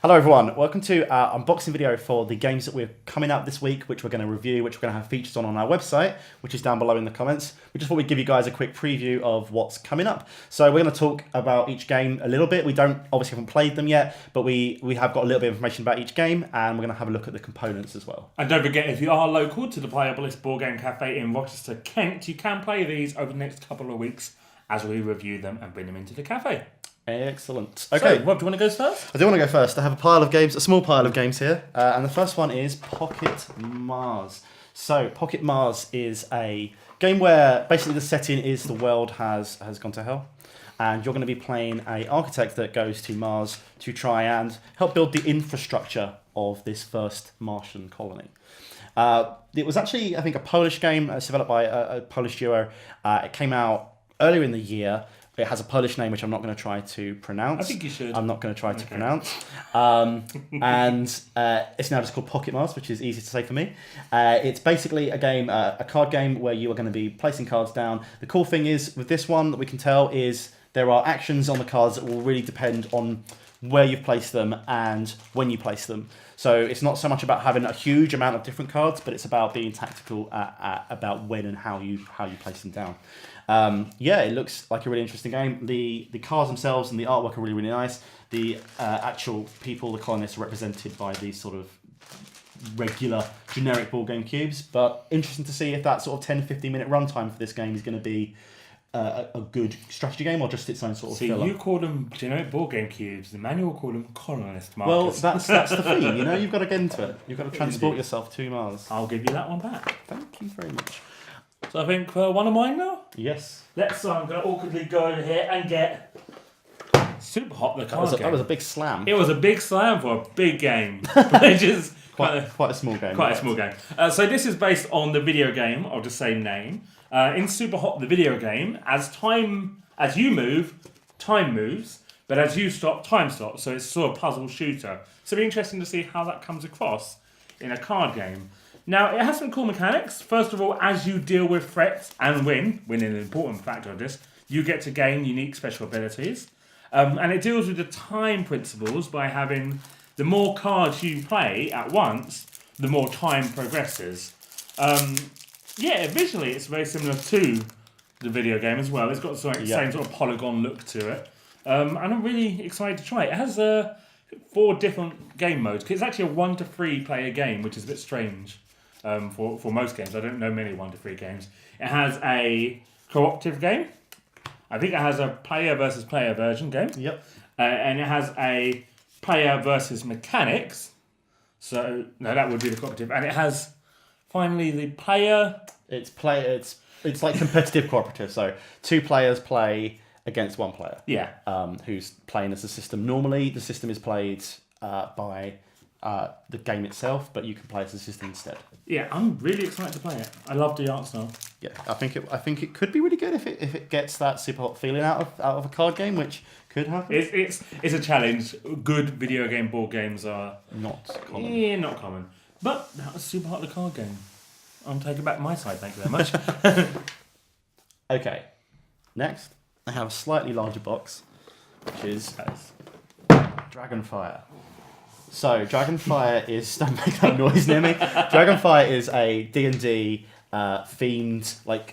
Hello everyone, welcome to our unboxing video for the games that we're coming out this week, which we're going to review, which we're going to have features on our website, which is down below in the comments. We just thought we'd give you guys a quick preview of what's coming up. So we're going to talk about each game a little bit. We obviously haven't played them yet, but we have got a little bit of information about each game, and we're going to have a look at the components as well. And don't forget, if you are local to the Playopolis Board Game Cafe in Rochester, Kent, you can play these over the next couple of weeks as we review them and bring them into the cafe. Excellent. Okay, so, Rob, do you want to go first? I do want to go first. I have a small pile of games here, and the first one is Pocket Mars. So, Pocket Mars is a game where basically the setting is the world has gone to hell, and you're going to be playing an architect that goes to Mars to try and help build the infrastructure of this first Martian colony. It was actually, I think, a Polish game developed by a Polish duo. It came out earlier in the year. It has a Polish name, which I'm not going to try to pronounce. I think you should. I'm not going to try to pronounce. And it's now just called Pocket Mars, which is easy to say for me. It's basically a game, a card game where you are going to be placing cards down. The cool thing is, with this one that we can tell is there are actions on the cards that will really depend on where you place them and when you place them. So it's not so much about having a huge amount of different cards, but it's about being tactical about when and how you place them down. Yeah, it looks like a really interesting game. The cards themselves and the artwork are really, really nice. The actual people, the colonists, are represented by these sort of regular, generic board game cubes. But interesting to see if that sort of 10-15 minute runtime for this game is going to be a good strategy game or just its own sort of filler. You call them generic board game cubes. The manual call them colonist markers. Well, that's the theme. You know, you've got to get into it. You've got to transport yourself to Mars. I'll give you that one back. Thank you very much. So I think one of mine now? Yes. I'm going to awkwardly go over here and get Superhot, the card game. That was a big slam. It was a big slam for a big game. Which is quite a small game. Quite a small game. So this is based on the video game of the same name. In Superhot, the video game, as you move, time moves, but as you stop, time stops. So it's sort of puzzle shooter. So it'll be interesting to see how that comes across in a card game. Now, it has some cool mechanics. First of all, as you deal with threats and win an important factor of this, you get to gain unique special abilities. And it deals with the time principles by having the more cards you play at once, the more time progresses. Yeah, visually it's very similar to the video game as well. It's got the same sort of polygon look to it. And I'm really excited to try it. It has 4 different game modes. It's actually a 1 to 3 player game, which is a bit strange. For most games. I don't know many 1 to 3 games. It has a cooperative game. I think it has a player versus player version game. Yep. And it has a player versus mechanics. So no, that would be the cooperative. And it has finally the player. It's like competitive cooperative. So 2 players play against 1 player. Yeah. Who's playing as a system. Normally the system is played by the game itself, but you can play as a system instead. Yeah, I'm really excited to play it. I love the art style. Yeah, I think it could be really good if it gets that Superhot feeling out of a card game, which could happen. It's a challenge. Good video game board games are not common. Yeah, not common. But that was Superhot the card game. I'm taking back my side. Thank you very much. Okay, next I have a slightly larger box, which is Dragonfire. So, Dragonfire is... Don't make that noise near me. Dragonfire is a D&D themed,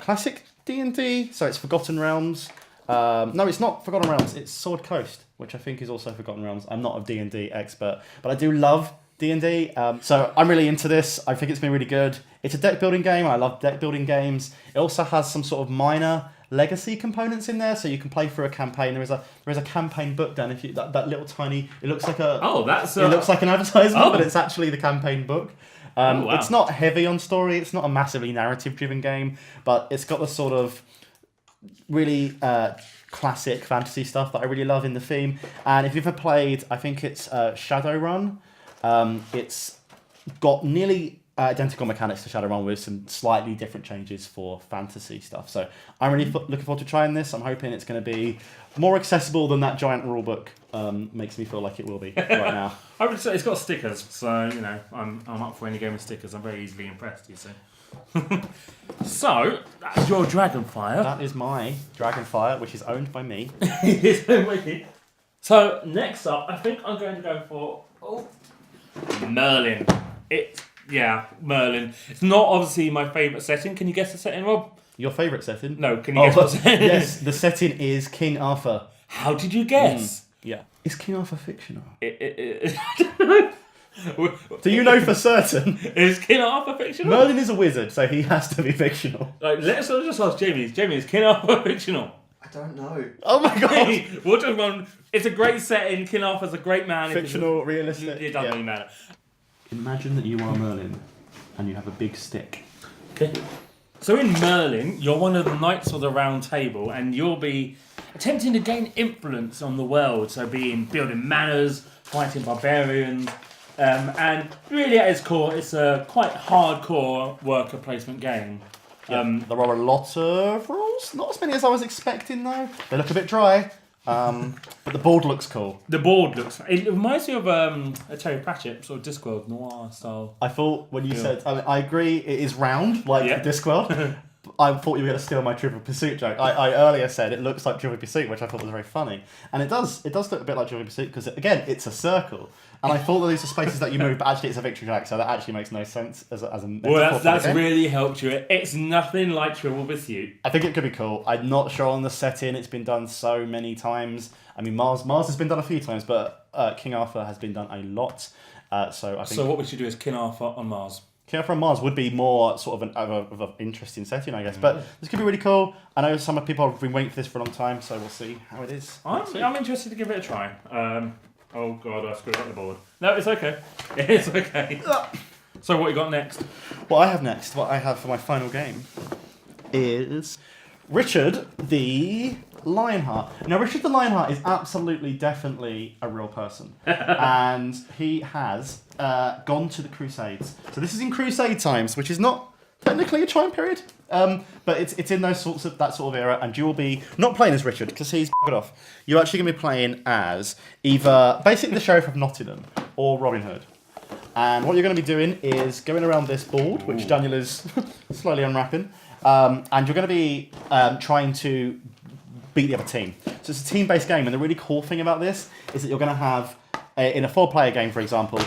classic D&D. So, it's Forgotten Realms. No, it's not Forgotten Realms. It's Sword Coast, which I think is also Forgotten Realms. I'm not a D&D expert, but I do love D&D. So, I'm really into this. I think it's been really good. It's a deck building game. I love deck building games. It also has some sort of minor legacy components in there, so you can play through a campaign. There is a campaign book down. If you that little tiny, it looks like it looks like an advertisement, but it's actually the campaign book. Wow. It's not heavy on story. It's not a massively narrative driven game, but it's got the sort of really classic fantasy stuff that I really love in the theme. And if you've ever played, I think it's Shadowrun. It's got nearly identical mechanics to Shadowrun with some slightly different changes for fantasy stuff. So I'm really looking forward to trying this. I'm hoping it's going to be more accessible than that giant rulebook makes me feel like it will be right now. I would say it's got stickers, so I'm up for any game with stickers. I'm very easily impressed, you see. So that's your Dragonfire. That is my Dragonfire, which is owned by me. So next up, I think I'm going to go for Merlin. Merlin. It's not obviously my favourite setting. Can you guess the setting, Rob? Your favourite setting? No, can you guess what setting? Yes, the setting is King Arthur. How did you guess? Yeah. Is King Arthur fictional? I don't know. Do you know for certain? Is King Arthur fictional? Merlin is a wizard, so he has to be fictional. Like, let's just ask Jamie. Jamie, is King Arthur fictional? I don't know. Oh my god! We'll just run. It's a great setting. King Arthur's a great man. Fictional, realistic. It doesn't really matter. Imagine that you are Merlin and you have a big stick. Okay. So in Merlin, you're one of the knights of the Round Table, and you'll be attempting to gain influence on the world. So building manors, fighting barbarians. And really at its core, it's a quite hardcore worker placement game. There are a lot of rules, not as many as I was expecting though. They look a bit dry, but the board looks cool. The board looks... It reminds me of a Terry Pratchett sort of Discworld noir style. I thought when you said... I agree it is round, like Discworld. I thought you were going to steal my Trivial Pursuit joke. I earlier said it looks like Trivial Pursuit, which I thought was very funny. And it does look a bit like Trivial Pursuit because, again, it's a circle. And I thought that these are spaces that you move, but actually it's a victory track, so that actually makes no sense as a metaphor. Well, that's really helped you. It's nothing like Trivial Pursuit. I think it could be cool. I'm not sure on the setting. It's been done so many times. I mean, Mars has been done a few times, but King Arthur has been done a lot. So I think. So what we should do is King Arthur on Mars. King Arthur on Mars would be more sort of an interesting setting, I guess. But this could be really cool. I know some people have been waiting for this for a long time, so we'll see how it is. I'm interested to give it a try. Oh god, I screwed up the board. No, it's okay. It's okay. So what you got next? What I have for my final game is Richard the Lionheart. Now, Richard the Lionheart is absolutely, definitely a real person. And he has gone to the Crusades. So this is in Crusade times, which is not technically a time period. But it's in that sort of era, and you will be not playing as Richard because he's f***ed off. You're actually going to be playing as either basically the Sheriff of Nottingham or Robin Hood. And what you're going to be doing is going around this board, which Daniel is slowly unwrapping, and you're going to be trying to beat the other team. So it's a team-based game, and the really cool thing about this is that you're going to have in a 4-player game, for example,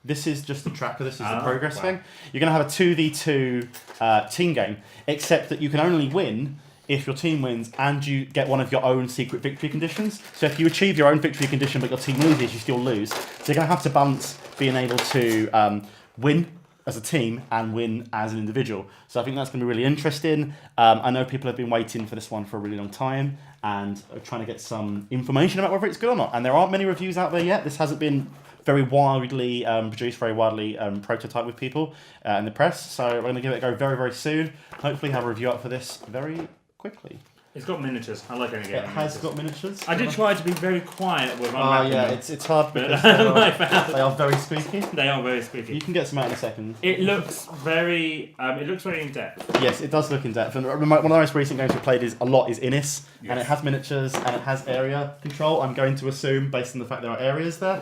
This is just the tracker, this is the progress thing. You're going to have a 2v2 team game, except that you can only win if your team wins and you get one of your own secret victory conditions. So if you achieve your own victory condition but your team loses, you still lose. So you're going to have to balance being able to win as a team and win as an individual. So I think that's going to be really interesting. I know people have been waiting for this one for a really long time and are trying to get some information about whether it's good or not. And there aren't many reviews out there yet. This hasn't been very widely produced, very widely prototyped with people in the press. So we're going to give it a go very, very soon. Hopefully have a review up for this very quickly. It's got miniatures. I like any game. It has got miniatures. I did try to be very quiet with unwrapping them. It's hard because they are very spooky. They are very spooky. You can get some out in a second. It looks very in depth. Yes, it does look in depth. And one of the most recent games we played is Innis, and it has miniatures and it has area control. I'm going to assume, based on the fact there are areas there,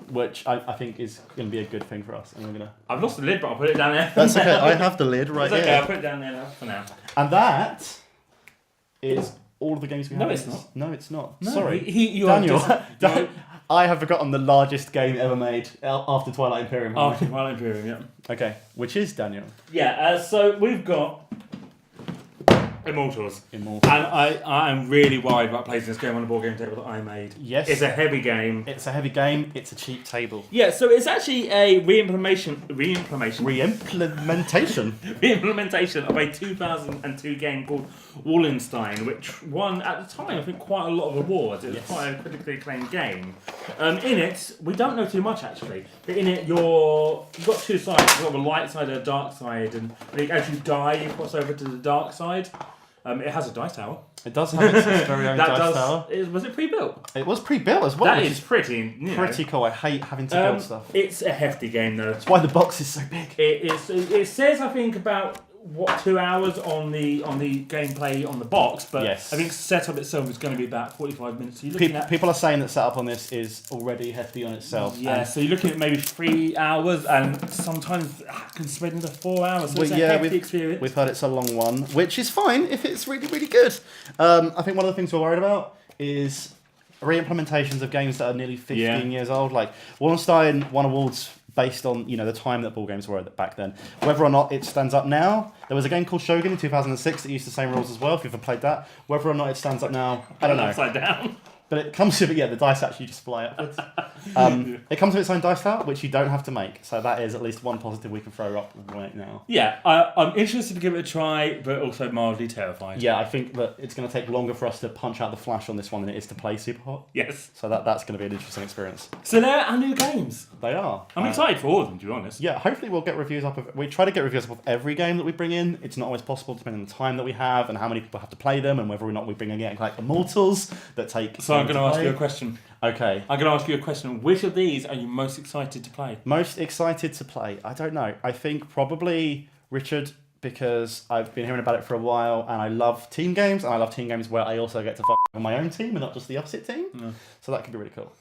which I think is going to be a good thing for us. And we're gonna. I've lost the lid, but I'll put it down there. That's okay. I have the lid right here. It's okay. I'll put it down there now for now. And that is all of the games we have. No, it's not. No, it's not. No, Sorry. Daniel. I have forgotten the largest game ever made after Twilight Imperium. After Twilight Imperium, yeah. Okay, which is Daniel? Yeah, so we've got Immortals. And I am really worried about placing this game on the board game table that I made. Yes. It's a heavy game. It's a heavy game. It's a cheap table. Yeah, so it's actually a reimplementation of a 2002 game called Wallenstein, which won, at the time, I think, quite a lot of awards. It was quite a critically acclaimed game. In it, we don't know too much, actually, but in it, you've got two sides. You've got a light side and a dark side, and as you die, you cross over to the dark side. It has a dice tower. It does have its very own dice tower. Was it pre-built? It was pre-built as well. That is pretty cool. I hate having to build stuff. It's a hefty game, though. That's why the box is so big. It says, I think, about 2 hours on the gameplay on the box, but yes. I think setup itself is going to be about 45 minutes. So people are saying that setup on this is already hefty on itself. Yeah, so you're looking at maybe 3 hours, and sometimes can spread into 4 hours. So it's a hefty experience. We've heard it's a long one, which is fine if it's really, really good. I think one of the things we're worried about is re-implementations of games that are nearly 15 years old. Like Wallenstein won awards based on the time that board games were back then. Whether or not it stands up now, there was a game called Shogun in 2006 that used the same rules as well. If you've ever played that, whether or not it stands up now, I don't know. Upside down. But it comes with the dice actually just fly upwards. It comes with its own dice tower, which you don't have to make. So that is at least one positive we can throw up right now. Yeah, I'm interested to give it a try, but also mildly terrified. Yeah, I think that it's going to take longer for us to punch out the flash on this one than it is to play Superhot. Yes. So that's going to be an interesting experience. So they're our new games. They are. I'm excited for all of them, to be honest. Yeah, hopefully we'll get reviews up of... We try to get reviews up of every game that we bring in. It's not always possible depending on the time that we have and how many people have to play them and whether or not we bring in like Immortals that take... So I'm going to ask you a question. Okay. I'm going to ask you a question. Which of these are you most excited to play? Most excited to play? I don't know. I think probably Richard, because I've been hearing about it for a while and I love team games, and I love team games where I also get to fuck with my own team and not just the opposite team. Yeah. So that could be really cool.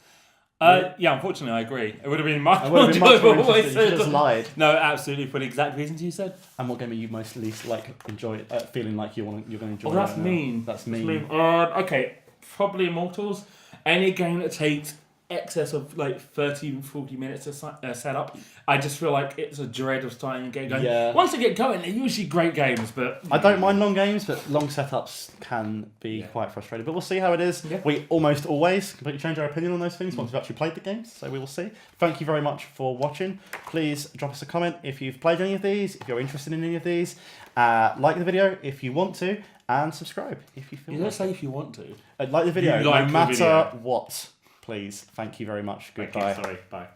Yeah, unfortunately, I agree. It would have been much more enjoyable. You just lied. No, absolutely, for the exact reasons you said. And what game are you most least enjoy? Feeling like you're going to enjoy? Oh, that's mean. That's mean. Okay, probably Immortals. Any game that takes excess of 30, 40 minutes to set up, I just feel like it's a dread of starting and getting going. Yeah. Once they get going, they're usually great games, but... I don't mind long games, but long setups can be quite frustrating. But we'll see how it is. Yeah. We almost always completely change our opinion on those things once we've actually played the games, so we will see. Thank you very much for watching. Please drop us a comment if you've played any of these, if you're interested in any of these. Like the video if you want to, and subscribe if you feel You don't say if you want to. Like the video, no matter what. Please. Thank you very much. Goodbye. Okay, sorry. Bye.